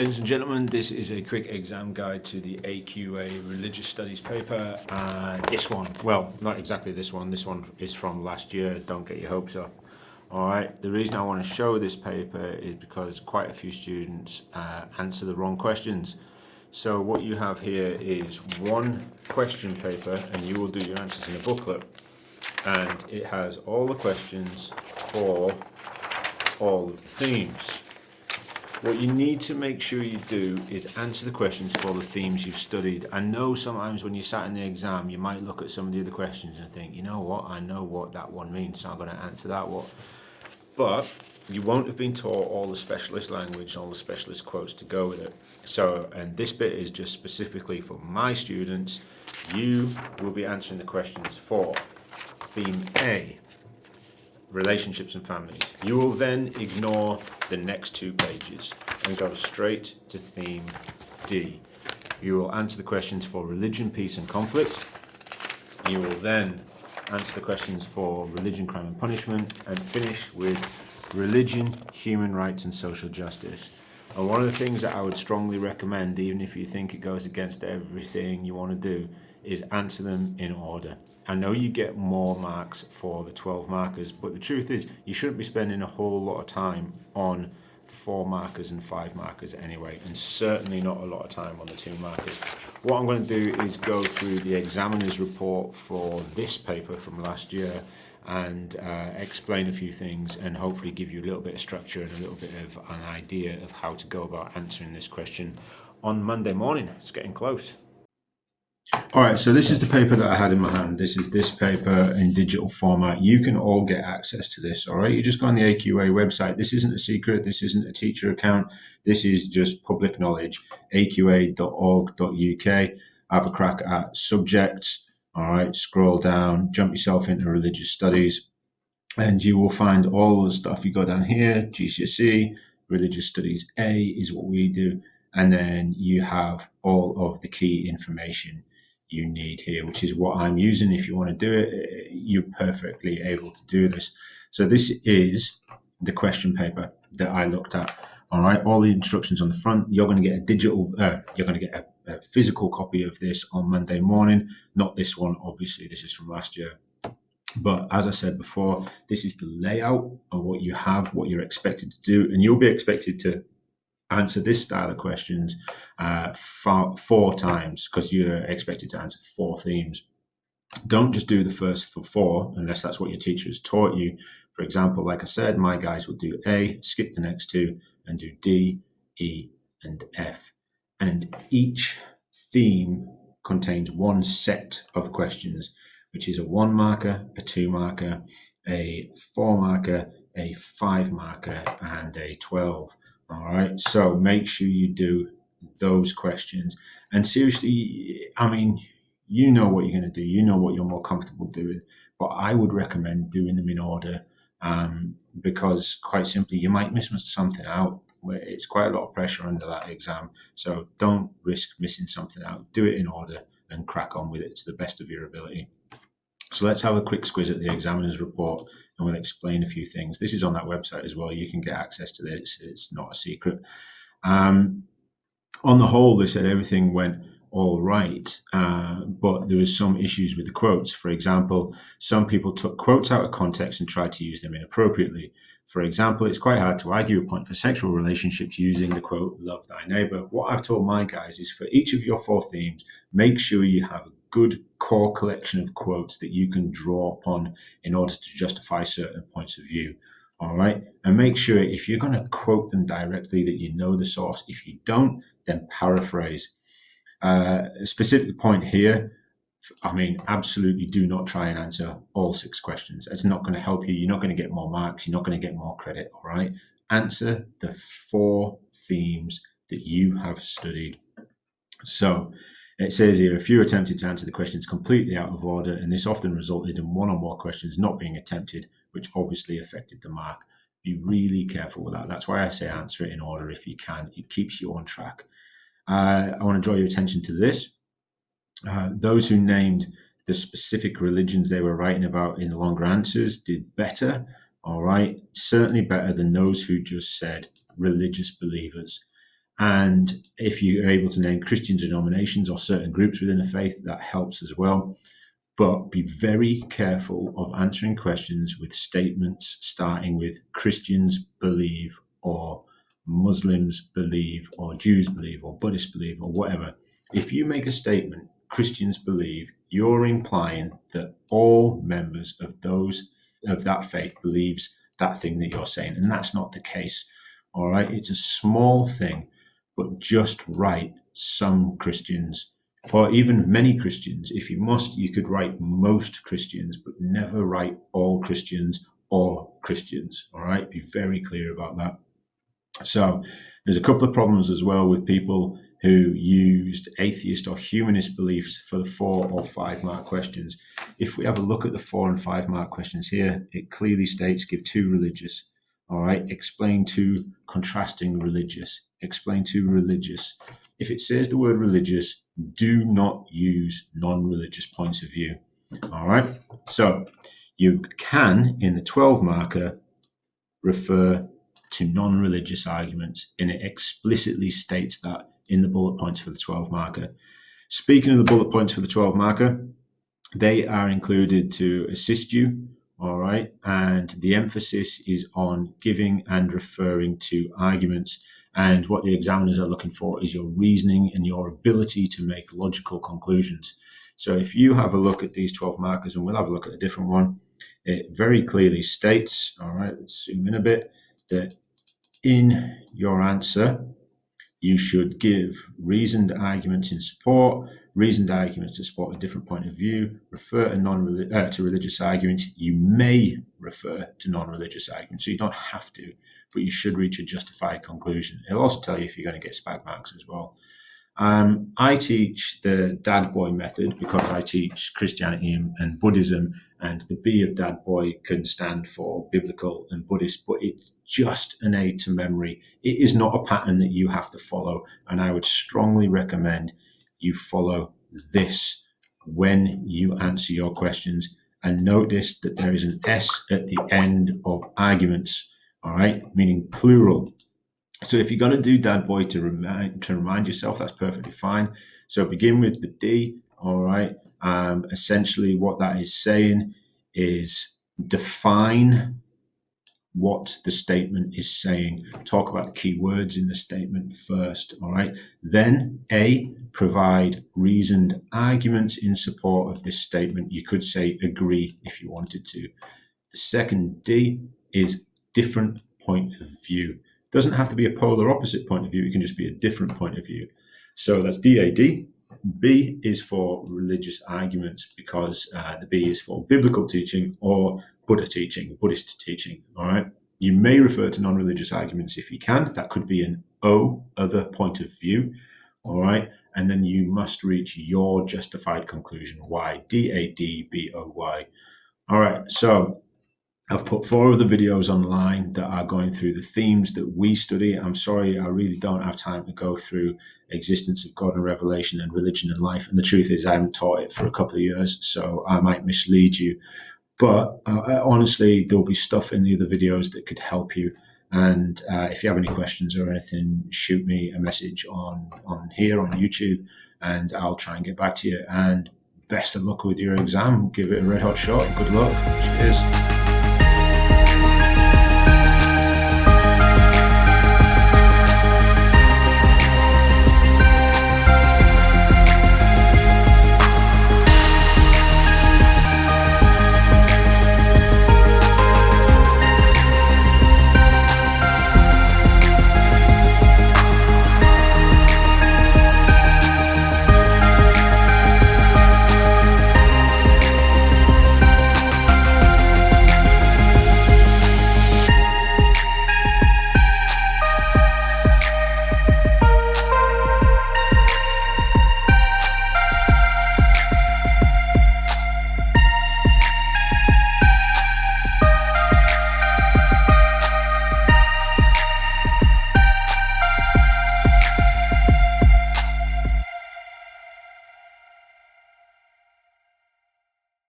ladies and gentlemen, this is a quick exam guide to the AQA Religious Studies paper. This one, well, not exactly this one is from last year, don't get your hopes up. Alright, the reason I want to show this paper is because quite a few students answer the wrong questions. So what you have here is one question paper, and you will do your answers in a booklet. And it has all the questions for all of the themes. What you need to make sure you do is answer the questions for the themes you've studied. I know sometimes when you sat in the exam, you might look at some of the other questions and think, you know what, I know what that one means, so I'm going to answer that one. But you won't have been taught all the specialist language, all the specialist quotes to go with it. So, and this bit is just specifically for my students. You will be answering the questions for theme A, relationships and families. You will then ignore the next 2 pages and go straight to theme D. You will answer the questions for religion, peace and conflict. You will then answer the questions for religion, crime and punishment, and finish with religion, human rights and social justice. And one of the things that I would strongly recommend, even if you think it goes against everything you want to do, is answer them in order. I know you get more marks for the 12 markers, but the truth is you shouldn't be spending a whole lot of time on 4 markers and 5 markers anyway, and certainly not a lot of time on the 2 markers. What I'm going to do is go through the examiner's report for this paper from last year and explain a few things and hopefully give you a little bit of structure and a little bit of an idea of how to go about answering this question on Monday morning. It's getting close. Alright, so this is the paper that I had in my hand. This is this paper in digital format. You can all get access to this, alright? You just go on the AQA website. This isn't a secret. This isn't a teacher account. This is just public knowledge. aqa.org.uk. Have a crack at subjects. Alright, scroll down, jump yourself into religious studies, and you will find all the stuff. You go down here, GCSE, religious studies A is what we do, and then you have all of the key information you need here, which is what I'm using. If you want to do it, you're perfectly able to do this. So this is the question paper that I looked at. All right, all the instructions on the front. You're going to get a digital, you're going to get a physical copy of this on Monday morning. Not this one, obviously. This is from last year. But as I said before, this is the layout of what you have, what you're expected to do, and you'll be expected to answer this style of questions 4 times, because you're expected to answer 4 themes. Don't just do the first 4 unless that's what your teacher has taught you. For example, like I said, my guys will do A, skip the next 2, and do D, E, and F. And each theme contains one set of questions, which is a 1 marker, a 2 marker, a 4 marker, a 5 marker, and a 12. All right, so make sure you do those questions. And seriously, I mean, you know what you're going to do. You know what you're more comfortable doing. But I would recommend doing them in order, because quite simply, you might miss something out. It's quite a lot of pressure under that exam. So don't risk missing something out. Do it in order and crack on with it to the best of your ability. So let's have a quick squiz at the examiner's report, and we'll explain a few things. This is on that website as well. You can get access to this. It's not a secret. On the whole, they said everything went all right, but there was some issues with the quotes. For example, some people took quotes out of context and tried to use them inappropriately. For example, it's quite hard to argue a point for sexual relationships using the quote, "Love thy neighbor." What I've told my guys is for each of your 4 themes, make sure you have a good core collection of quotes that you can draw upon in order to justify certain points of view. All right. And make sure if you're going to quote them directly that you know the source. If you don't, then paraphrase. A specific point here, I mean, absolutely do not try and answer all 6 questions. It's not going to help you. You're not going to get more marks. You're not going to get more credit. All right. Answer the 4 themes that you have studied. So it says here, a few attempted to answer the questions completely out of order, and this often resulted in 1 or more questions not being attempted, which obviously affected the mark. Be really careful with that. That's why I say answer it in order if you can. It keeps you on track. I want to draw your attention to this. Those who named the specific religions they were writing about in the longer answers did better. All right, certainly better than those who just said religious believers. And if you're able to name Christian denominations or certain groups within the faith, that helps as well. But be very careful of answering questions with statements starting with Christians believe, or Muslims believe, or Jews believe, or Buddhists believe, or whatever. If you make a statement, Christians believe, you're implying that all members of that faith believes that thing that you're saying, and that's not the case. All right, it's a small thing, but just write some Christians, or even many Christians. If you must, you could write most Christians, but never write all Christians or Christians. All right, be very clear about that. So there's a couple of problems as well with people who used atheist or humanist beliefs for the 4 or 5 mark questions. If we have a look at the 4 and 5 mark questions here, it clearly states give 2 religious. All right, explain 2 contrasting religious. Explain 2 religious. If it says the word religious, do not use non-religious points of view. All right, so you can, in the 12 marker, refer to non-religious arguments, and it explicitly states that in the bullet points for the 12 marker. Speaking of the bullet points for the 12 marker, they are included to assist you, all right? And the emphasis is on giving and referring to arguments. And what the examiners are looking for is your reasoning and your ability to make logical conclusions. So if you have a look at these 12 markers, and we'll have a look at a different one, it very clearly states, all right, let's zoom in a bit, that in your answer, you should give reasoned arguments in support, reasoned arguments to support a different point of view, refer to religious arguments. You may refer to non-religious arguments, so you don't have to, but you should reach a justified conclusion. It'll also tell you if you're going to get spag marks as well. I teach the dad boy method because I teach Christianity and Buddhism, and the B of dad boy can stand for biblical and Buddhist, but it's just an aid to memory. It is not a pattern that you have to follow, and I would strongly recommend you follow this when you answer your questions. And notice that there is an S at the end of arguments, all right, meaning plural. So if you're going to do dad boy to remind yourself, that's perfectly fine. So begin with the D, all right. Essentially what that is saying is define what the statement is saying. Talk about the key words in the statement first, all right. Then A, provide reasoned arguments in support of this statement. You could say agree if you wanted to. The second D is different point of view. Doesn't have to be a polar opposite point of view. It can just be a different point of view. So that's DAD. B is for religious arguments because the B is for biblical teaching or Buddha teaching, Buddhist teaching. All right. You may refer to non-religious arguments if you can. That could be an O, other point of view. All right. And then you must reach your justified conclusion. Y, DADBOY. All right. So I've put 4 of the videos online that are going through the themes that we study. I'm sorry, I really don't have time to go through existence of God and revelation and religion and life. And the truth is, I haven't taught it for a couple of years, so I might mislead you. But honestly, there'll be stuff in the other videos that could help you. And if you have any questions or anything, shoot me a message on here on YouTube, and I'll try and get back to you. And best of luck with your exam. Give it a red hot shot. Good luck. Cheers.